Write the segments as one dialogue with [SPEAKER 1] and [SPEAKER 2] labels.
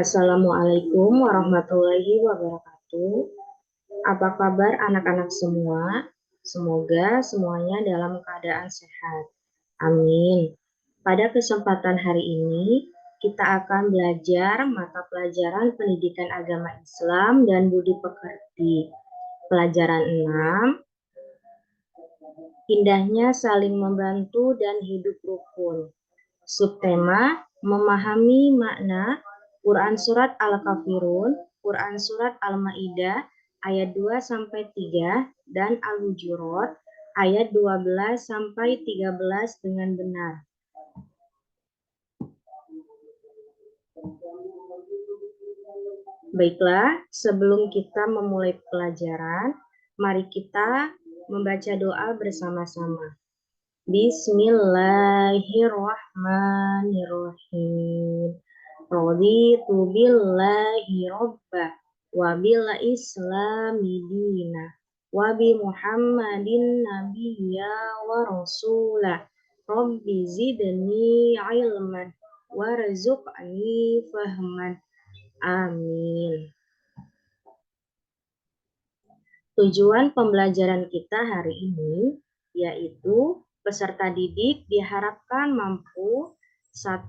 [SPEAKER 1] Assalamualaikum warahmatullahi wabarakatuh. Apa kabar anak-anak semua? Semoga semuanya dalam keadaan sehat. Amin. Pada kesempatan hari ini, kita akan belajar mata pelajaran Pendidikan Agama Islam dan Budi Pekerti. Pelajaran 6, indahnya saling membantu dan hidup rukun. Subtema, memahami makna Quran Surat Al-Kafirun, Quran Surat Al-Ma'idah ayat 2-3 dan Al-Hujurat ayat 12-13 dengan benar. Baiklah, sebelum kita memulai pelajaran, mari kita membaca doa bersama-sama. Bismillahirrahmanirrahim. Raditu billahi robba wa bil islami dina wa bi Muhammadin nabiyya wa rasulah. Rabbi zidni ilman warzuqni fahman. Amin. Tujuan pembelajaran kita hari ini yaitu peserta didik diharapkan mampu 1.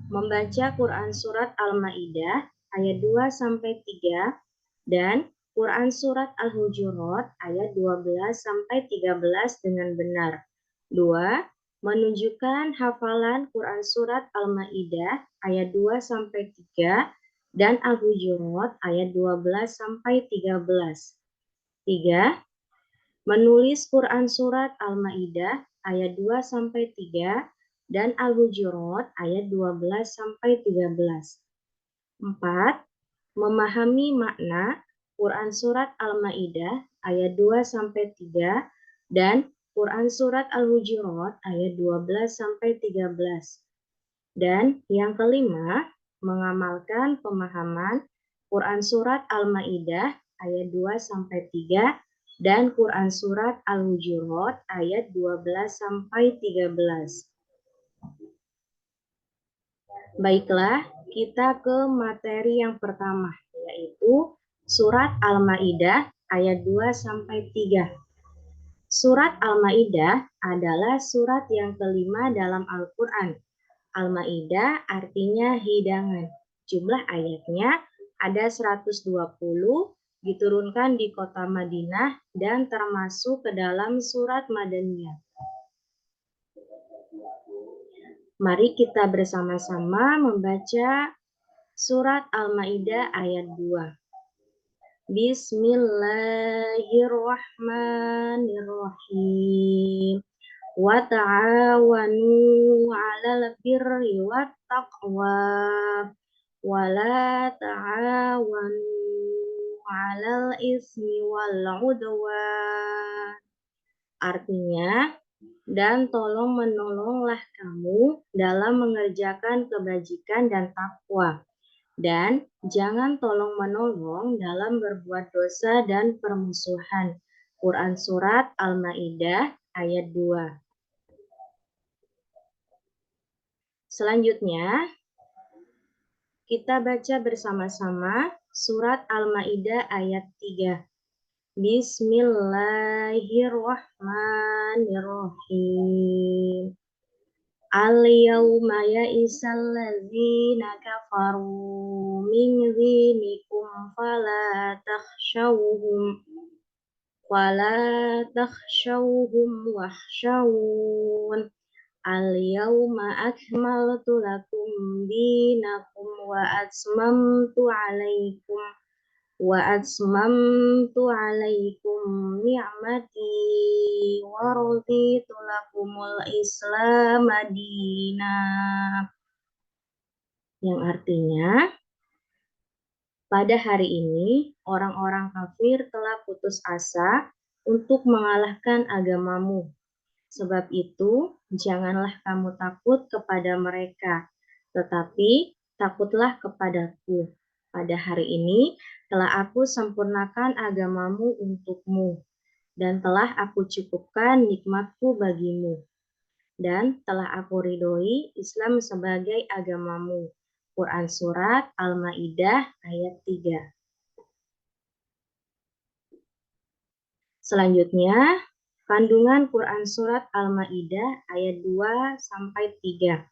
[SPEAKER 1] Membaca Quran Surat Al-Ma'idah ayat 2-3 dan Quran Surat Al-Hujurat ayat 12-13 dengan benar. 2. Menunjukkan hafalan Quran Surat Al-Ma'idah ayat 2-3 dan Al-Hujurat ayat 12-13. 3. Menulis Quran Surat Al-Ma'idah ayat 2-3 dan Al-Hujurat ayat 12-13. 4. Memahami makna Quran Surat Al-Ma'idah ayat 2-3 dan Quran Surat Al-Hujurat ayat 12-13. Dan yang kelima, mengamalkan pemahaman Quran Surat Al-Ma'idah ayat 2-3 dan Quran Surat Al-Hujurat ayat 12-13. Baiklah, kita ke materi yang pertama, yaitu Surat Al-Ma'idah ayat 2-3. Surat Al-Ma'idah adalah surat yang kelima dalam Al-Quran. Al-Ma'idah artinya hidangan. Jumlah ayatnya ada 120, diturunkan di kota Madinah dan termasuk ke dalam surat Madaniyah. Mari kita bersama-sama membaca surat Al-Ma'idah ayat 2. Bismillahirrahmanirrahim. Wa ta'awanu 'alal birri wat taqwa wa la ta'awanu 'alal ismi wal 'udwan. Artinya, dan tolong menolonglah kamu dalam mengerjakan kebajikan dan takwa, dan jangan tolong menolong dalam berbuat dosa dan permusuhan. Quran Surat Al-Ma'idah ayat 2. Selanjutnya, kita baca bersama-sama surat Al-Ma'idah ayat 3. Bismillahirrahmanirrahim. Al-yawma ya'isal ladzina kafaru min dinikum fala takhshawhum wahshawun. Al-yawma akmaltu lakum dinakum wa atmamtu alaikum ni'mati wa raditu lakumul Islam madinah. Yang artinya, pada hari ini orang-orang kafir telah putus asa untuk mengalahkan agamamu. Sebab itu, janganlah kamu takut kepada mereka, tetapi takutlah kepadaku. Pada hari ini telah aku sempurnakan agamamu untukmu, dan telah aku cukupkan nikmatku bagimu, dan telah aku ridhoi Islam sebagai agamamu. Quran Surat Al-Ma'idah ayat 3. Selanjutnya, kandungan Quran Surat Al-Ma'idah ayat 2-3.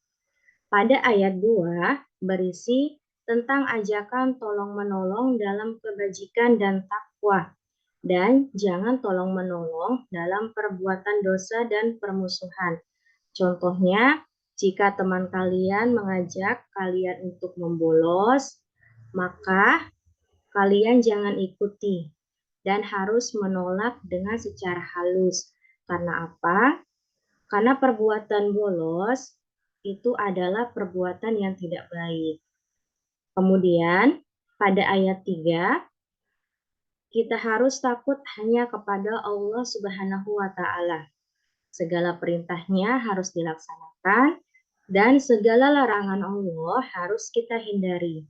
[SPEAKER 1] Pada ayat 2 berisi tentang ajakan tolong-menolong dalam kebajikan dan takwa, dan jangan tolong-menolong dalam perbuatan dosa dan permusuhan. Contohnya, jika teman kalian mengajak kalian untuk membolos, maka kalian jangan ikuti dan harus menolak dengan secara halus. Karena apa? Karena perbuatan bolos itu adalah perbuatan yang tidak baik. Kemudian, pada ayat 3, kita harus takut hanya kepada Allah Subhanahu wa Ta'ala. Segala perintahnya harus dilaksanakan dan segala larangan Allah harus kita hindari.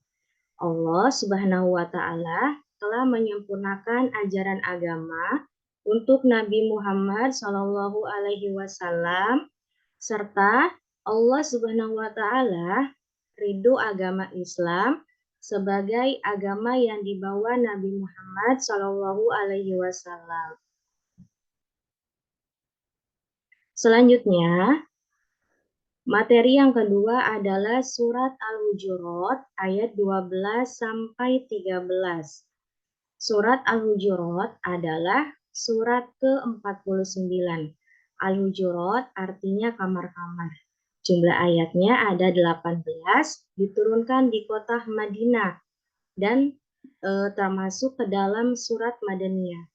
[SPEAKER 1] Allah Subhanahu wa Ta'ala telah menyempurnakan ajaran agama untuk Nabi Muhammad Shallallahu Alaihi Wasallam, serta Allah Subhanahu wa Ta'ala ridho agama Islam sebagai agama yang dibawa Nabi Muhammad Shallallahu Alaihi Wasallam. Selanjutnya, materi yang kedua adalah surat Al-Hujurat ayat 12-13. Surat Al-Hujurat adalah surat ke-49. Al-Hujurat artinya kamar-kamar. Jumlah ayatnya ada 18, diturunkan di kota Madinah dan termasuk ke dalam surat Madaniyah.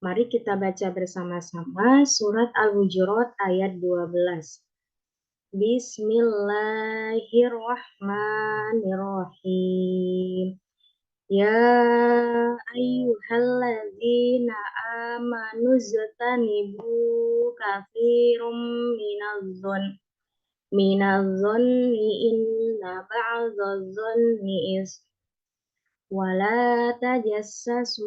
[SPEAKER 1] Mari kita baca bersama-sama surat Al-Hujurat ayat 12. Bismillahirrahmanirrahim. Ya ayyuhalladzina amanu ztanibu katsirum minadh-dhonni inna ba'dadh-dhonni wala tajassasu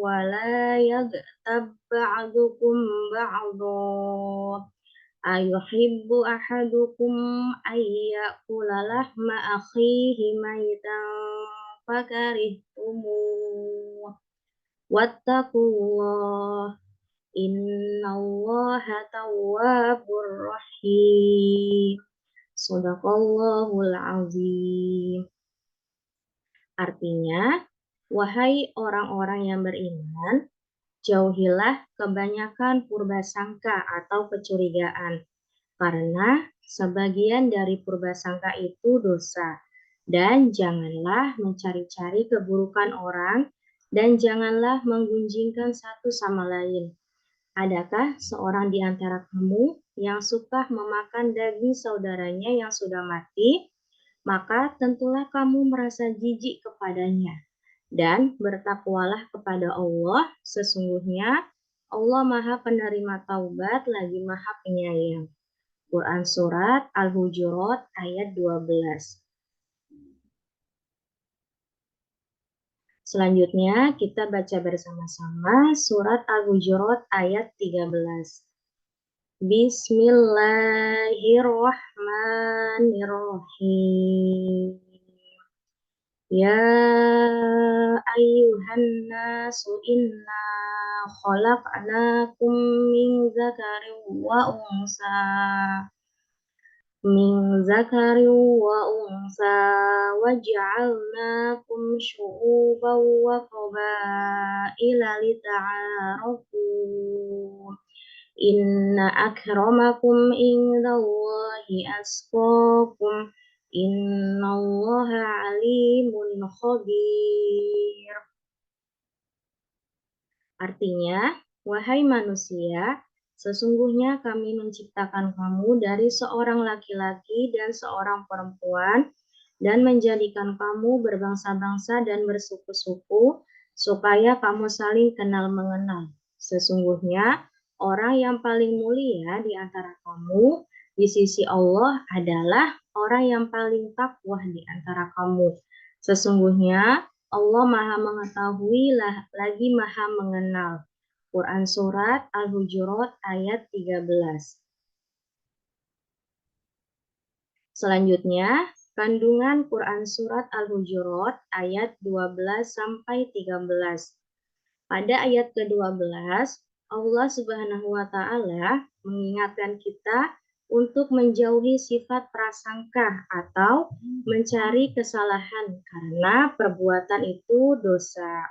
[SPEAKER 1] wala yaghtab ba'dukum ba'dha ayuhibbu ahadukum ayyakula lahma akhihi maitan fakarihtumuh wattaqullah innallaha tawwabur rahim. Shadaqallahul azim. Artinya, wahai orang-orang yang beriman, jauhilah kebanyakan purbasangka atau kecurigaan, karena sebagian dari purbasangka itu dosa. Dan janganlah mencari-cari keburukan orang, dan janganlah menggunjingkan satu sama lain. Adakah seorang di antara kamu yang suka memakan daging saudaranya yang sudah mati? Maka tentulah kamu merasa jijik kepadanya. Dan bertakwalah kepada Allah, sesungguhnya Allah Maha Penerima Taubat lagi Maha Penyayang. Quran Surat Al-Hujurat ayat 12. Selanjutnya kita baca bersama-sama surat Al-Hujurat ayat 13. Bismillahirrahmanirrahim. Ya ayyuhan nasu inna khalaqnakum min zakarin wa unsa waj'alnakum syu'uban wa qabaila lita'arafu inna akramakum indallahi atqakum innallaha alimun khabir. Artinya, wahai manusia, sesungguhnya kami menciptakan kamu dari seorang laki-laki dan seorang perempuan dan menjadikan kamu berbangsa-bangsa dan bersuku-suku supaya kamu saling kenal mengenal. Sesungguhnya orang yang paling mulia di antara kamu di sisi Allah adalah orang yang paling takwa di antara kamu. Sesungguhnya Allah Maha Mengetahui lagi Maha Mengenal. Quran Surat Al-Hujurat ayat 13. Selanjutnya, kandungan Quran Surat Al-Hujurat ayat 12-13. Pada ayat ke-12, Allah Subhanahu wa Ta'ala mengingatkan kita untuk menjauhi sifat prasangka atau mencari kesalahan karena perbuatan itu dosa.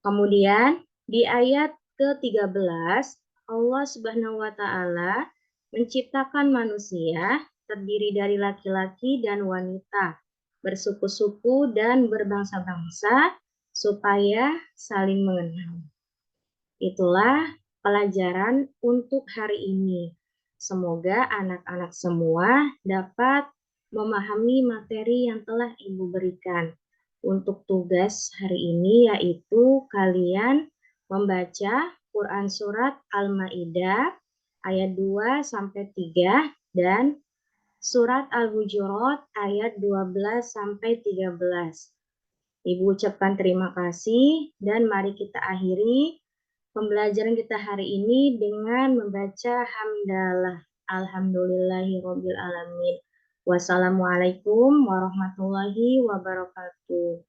[SPEAKER 1] Kemudian di ayat ke-13, Allah Subhanahu wa Ta'ala menciptakan manusia terdiri dari laki-laki dan wanita, bersuku-suku dan berbangsa-bangsa supaya saling mengenal. Itulah pelajaran untuk hari ini. Semoga anak-anak semua dapat memahami materi yang telah Ibu berikan. Untuk tugas hari ini yaitu kalian membaca Quran Surat Al-Ma'idah ayat 2-3 dan Surat Al-Hujurat ayat 12-13. Ibu ucapkan terima kasih dan mari kita akhiri pembelajaran kita hari ini dengan membaca hamdalah. Alhamdulillahirabbil alamin. Wassalamualaikum warahmatullahi wabarakatuh.